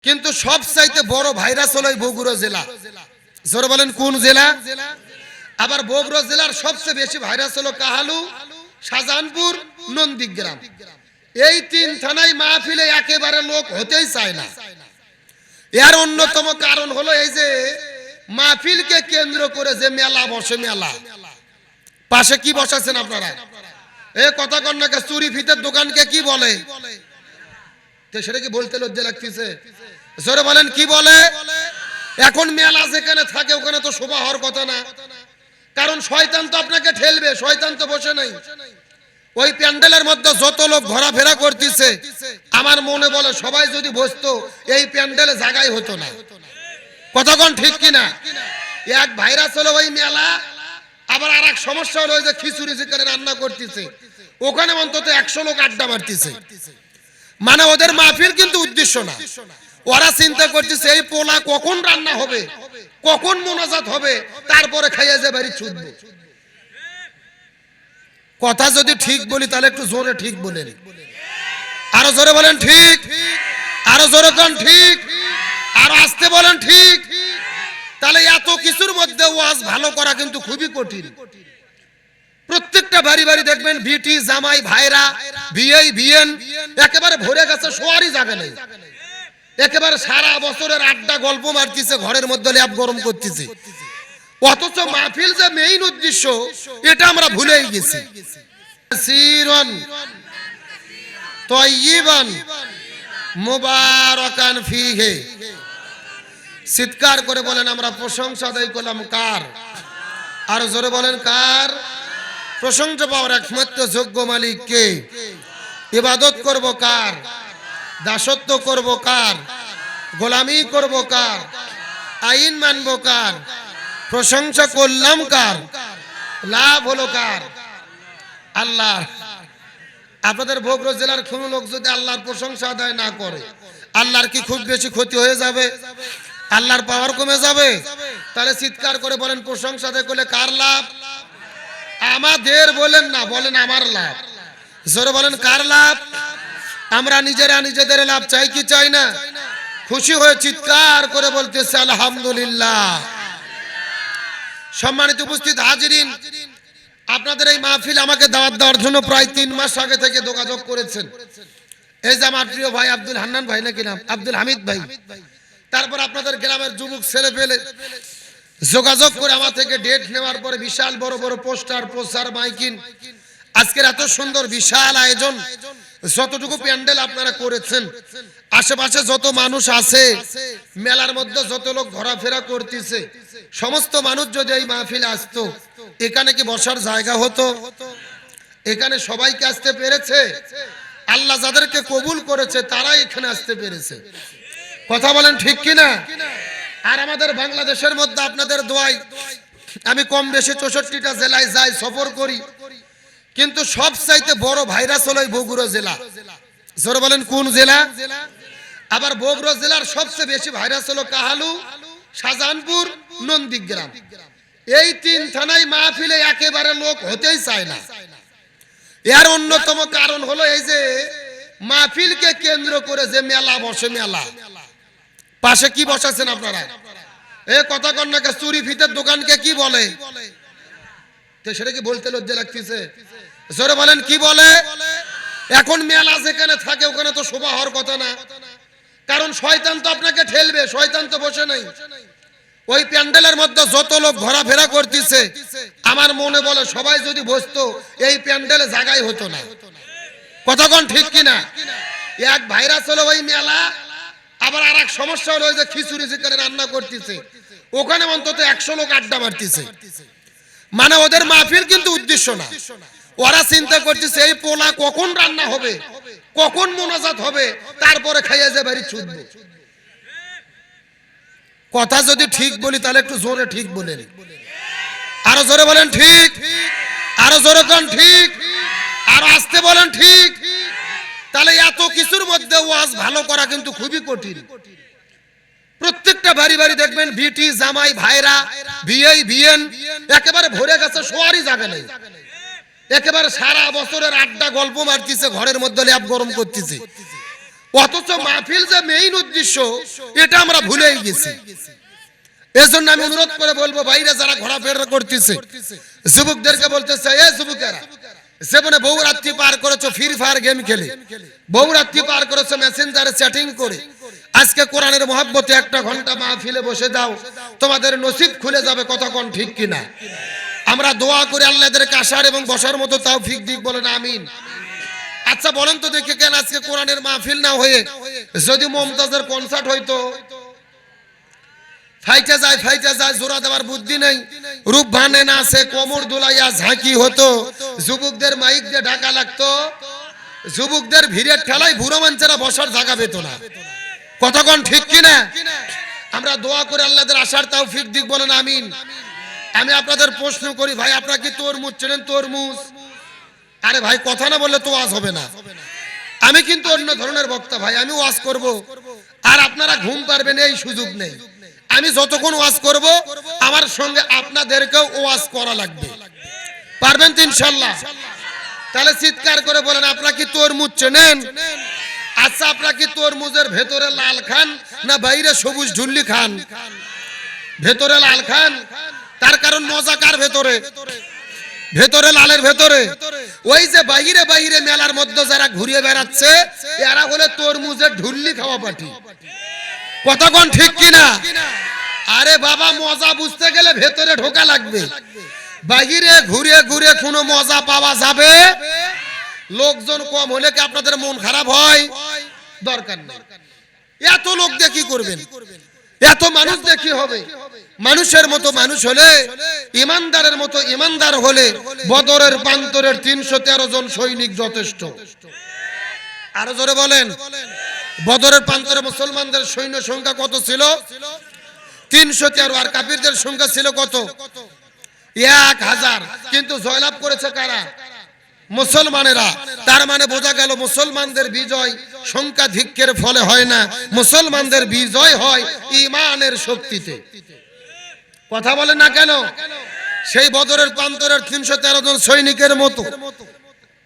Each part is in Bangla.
কিন্তু সবচাইতে বড় ভাইরাস হলো বগুড়া জেলা। জোরে বলেন কোন জেলা? আবার বগুড়া জেলার সবচেয়ে বেশি ভাইরাস হলো কাহালু, শাহজাহানপুর, নন্দীগ্রাম। এই তিন থানায় মাহফিলে একেবারে লোক হতেই চায় না। এর অন্যতম কারণ হলো এই যে মাহফিলকে কেন্দ্র করে যে মেলা বসে, মেলা পাশে কি বসাছেন আপনারা? এই কথা কন্যাকে চুরি ফিতের দোকানকে কি বলে? সেটা কি বলতে লজ্জা লাগতেছে? জোরে বলেন কি বলে? এখন মেলা যেখানে থাকে ওখানে তো শোভা হওয়ার কথা না, কারণ শয়তান তো আপনাকে ঠেলবে। শয়তান তো বসে নাই ওই প্যান্ডেলের মধ্যে। যত লোক ঘোরাফেরা করতেছে আমার মনে বলে সবাই যদি বসতো এই প্যান্ডেলে জায়গায় হতো না। কতক্ষণ ঠিক কিনা? এক ভাইরাস হলো ওই মেলা। আবার আর এক সমস্যা হলো ওই যে খিচুড়ি যেখানে রান্না করতেছে ওখানে অন্তত 100 লোক আড্ডা মারতেছে। মানে ওদের মাহফিল কিন্তু উদ্দেশ্য না, ওরা চিন্তা করতেছে এই পোলা কখন রান্না হবে, কখন মোনাজাত হবে, তারপরে খাইয়া যে বাড়ি ছুটবে। কথা যদি ঠিক বলি তাহলে একটু জোরে ঠিক বলেন, আরো জোরে বলেন ঠিক, আরো জোরে কোন ঠিক, আরো আস্তে বলেন ঠিক। তাহলে এত কিছুর মধ্যে ওয়াজ ভালো করা কিন্তু খুবই কঠিন। প্রত্যেকটা বাড়ি বাড়ি দেখবেন বিটি জামাই ভাইরা বিয়ে বিয়েন একেবারে ভরে গেছে, শোয়ারই জায়গা নেই। একেবারে সারা বছরের আড্ডা গল্প মারতেছে, ঘরের মধ্যে ল্যাব গরম করতেছে। অথচ মাহফিল যে মেইন উদ্দেশ্য এটা আমরা ভুলেই গেছি। সিরন তাইয়িবান মুবারাকান ফিহি। চিৎকার করে বলেন আমরা প্রশংসা আদায় করলাম কার? আর জোরে বলেন কার? প্রশংসা পাওয়ার একমাত্র যোগ্য মালিক কে? ইবাদত করব কার? দাসত্ব করব কার? গোলামি করব কার? আইন মানব কার? প্রশংসা করলাম কার? লাভ হলো কার? আল্লাহ। আপনাদের বগুড়া জেলার কোন লোক যদি আল্লাহর প্রশংসা আদায় না করে আল্লাহর কি খুব বেশি ক্ষতি হয়ে যাবে? আল্লাহর পাওয়ার কমে যাবে? তাহলে চিৎকার করে বলেন প্রশংসা আদায় করলে কার লাভ? আমাদের বলেন না, বলেন আমার লাভ। জোরে বলেন কার লাভ? আমরা নিজেরা নিজেদের লাভ চাই কি চাই না? খুশি হয়ে চিৎকার করে বলতেছে আলহামদুলিল্লাহ। সম্মানিত উপস্থিত হাজিরিন, আপনাদের এই মাহফিল আমাকে দাওয়াত দেওয়ার জন্য প্রায় 3 মাস আগে থেকে যোগাযোগ করেছেন। এই যে আমার প্রিয় ভাই আব্দুল হান্নান ভাই, নাকি নাম আব্দুল হামিদ ভাই, তারপর আপনাদের গ্রামের যুবক ছেলে পেলে যোগাযোগ করে আমার থেকে ডেট নেওয়ার পরে বিশাল বড় বড় পোস্টার, প্রচার, মাইকিং, আজকের এত সুন্দর বিশাল আয়োজন, যতটুকু প্যান্ডেল আপনারা করেছেন, আশেপাশে যত মানুষ আছে, মেলার মধ্যে যত লোক ঘোরাফেরা করতেছে, সমস্ত মানুষ যদি এই মাহফিলে আসতো এখানে কি বসার জায়গা হতো? এখানে সবাইকে আসতে পেরেছে? আল্লাহ যাদেরকে কবুল করেছে তারাই এখানে আসতে পেরেছে। কথা বলেন ঠিক কিনা? আর আমাদের বাংলাদেশের মধ্যে আপনাদের দোয়ায় আমি কম বেশি 64টা জেলায় যাই, সফর করি, কিন্তু সবচাইতে বড় ভাইরাস হলো বগুড়া জেলা। জোরে বলেন কোন জেলা? আবার বগুড়া জেলার সবচেয়ে বেশি ভাইরাস হলো কাহালু, শাহজাহানপুর, নন্দীগ্রাম। এই তিন থানায় মাহফিলে একেবারে লোক হতেই চায় না। এর অন্যতম কারণ হলো এই যে মাহফিলকে কেন্দ্র করে যে মেলা বসে, মেলা পাশে কি বসাছেন আপনারা? এই কথা কন্যাকে চুরি ফিতের দোকানকে কি বলে? সেটা কি বলতে লজ্জা লাগতেছে? জোরে বলেন কি বলে? এখন মেলা যেখানে থাকে ওখানে তো শোভা হওয়ার কথা না, কারণ শয়তান তো আপনাকে ঠেলবে। শয়তান তো বসে নাই ওই প্যান্ডেলের মধ্যে। যত লোক ঘোরাফেরা করতেছে আমার মনে বলে সবাই যদি বসতো এই প্যান্ডেলে জায়গায় হতো না। কতক্ষণ ঠিক কিনা? এক ভাইরাস হলো ওই মেলা। আবার আর এক সমস্যা হলো ওই যে খিচুড়ি যেখানে রান্না করতেছে ওখানে অন্তত 100 লোক আড্ডা মারতেছে। মানে ওদের মাহফিল কিন্তু উদ্দেশ্য না, ওরা চিন্তা করতেছে এই পোলা কখন রান্না হবে, কখন মোনাজাত হবে, তারপরে খাইয়া যে বাড়ি ছুটবে। কথা যদি ঠিক বলি তাহলে একটু জোরে ঠিক বলেন, আরো জোরে বলেন ঠিক, আরো জোরে কোন ঠিক, আরো আস্তে বলেন ঠিক। তাহলে এত কিছুর মধ্যে ওয়াজ ভালো করা কিন্তু খুবই কঠিন। প্রত্যেকটা বাড়ি বাড়ি দেখবেন বিটি জামাই ভাইরা বিয়ে বিয়েন একেবারে ভরে গেছে, শোয়ারই জায়গা নেই। একেবারে সারা বছরের আড্ডা গল্প মারতেছে, ঘরের মধ্যে ল্যাব গরম করতেছে। অথচ মাহফিল যে মেইন উদ্দেশ্য এটা আমরা ভুলেই গেছি। এজন্য আমি অনুরোধ করে বলবো, ভাইরা যারা ঘোরাফেরা করতেছে, যুবকদেরকে বলতে চাই, এ যুবকেরা, জীবনে বহু রাত্রি পার করেছো ফ্রি ফায়ার গেম খেলে, বহু রাত্রি পার করেছো মেসেঞ্জারে চ্যাটিং করে, আজকে কোরআনের মহব্বতে একটা ঘন্টা মাহফিলে বসে দাও, তোমাদের নসিব খুলে যাবে। কথা কোন ঠিক কিনা? আমরা দোয়া করে আল্লাহদেরকে আসার এবং বসার মতো তৌফিক দিক, বলেন আমিন। আচ্ছা বলেন তো দেখি, কেন আজকে কোরআনের মাহফিল না হয়ে যদি মুমতাজের কনসার্ট হইতো? ফাইটা যায়, জোড়া দেওয়ার বুদ্ধি নেই, রূপ ভানে না আছে, কোমর দুলাইয়া ঝাঁকি হতো, যুবকদের মাইক দিয়ে ঢাকা লাগতো, যুবকদের ভিড়ের ঠেলায় বুড়ো মানুষেরা বসার জায়গা পেত না। কতক্ষণ ঠিক কিনা? আমরা দোয়া করে আল্লাহদের আসার তৌফিক দিক, বলেন আমিন। আমি আপনাদের প্রশ্ন করি, ভাই আপনারা কি তরমুজ চেনেন? তরমুজ? আরে ভাই কথা না বললে তো ওয়াজ হবে না। আমি কিন্তু অন্য ধরনের বক্তা ভাই, আমি ওয়াজ করব আর আপনারা ঘুম পারবেন এই সুযোগ নেই। আমি যতক্ষণ ওয়াজ করব আমার সঙ্গে আপনাদেরকেও ওয়াজ করা লাগবে। পারবেন তো ইনশাআল্লাহ? তাহলে চিৎকার করে বলেন, আপনারা কি তরমুজ চেনেন? আচ্ছা, আপনারা কি তরমুজের ভেতরে লাল খান না বাইরে সবুজ ঝুল্লি খান? ভেতরে লাল খান, তার কারণ মজা কার ভেতরে? ভেতরে লালের ভেতরে। ওই যে বাইরে বাইরে মেলার মধ্যে যারা ঘুরিয়ে বেড়াচ্ছে, এরা হলে তরমুজের ঝুল্লি খাওয়া পাটি। কতক্ষণ ঠিক কিনা? আরে বাবা, মজা বুঝতে গেলে ভেতরে ঢোকা লাগবে। বাইরে ঘুরে ঘুরে কোনো মজা পাওয়া যাবে? লোকজন কম হলে কি আপনাদের মন খারাপ হয়? দরকার নেই। এত লোক দিয়ে কি করবেন? এত মানুষ দিয়ে কি হবে? মানুষের মতো মানুষ হলে, ইমানদারের মতো ইমানদার হলে বদরের প্রান্তরের 313 জন সৈনিক যথেষ্ট। আরো জোরে বলেন, বদরের প্রান্তরে মুসলমানদের সৈন্য সংখ্যা কত ছিল? 313। আর কাফিরদের সংখ্যা ছিল কত? 1000। কিন্তু জয়লাভ করেছে কারা? মুসলমানেরা। তার মানে বোঝা গেল মুসলমানদের বিজয় সংখ্যাধিক্যের ফলে হয় না, মুসলমানদের বিজয় হয় ঈমানের শক্তিতে। কথা বলেন না কেন? সেই বদরের প্রান্তরের 313 জন সৈনিকের মতো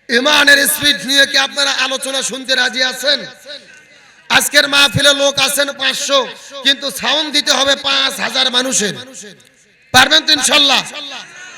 ঈমানের স্পিড নিয়ে কি আপনারা আলোচনা শুনতে রাজি আছেন? আজকের মাহফিলে লোক আছেন 500, কিন্তু সাউন্ড দিতে হবে 5000 মানুষের। পারবেন তো ইনশাআল্লাহ?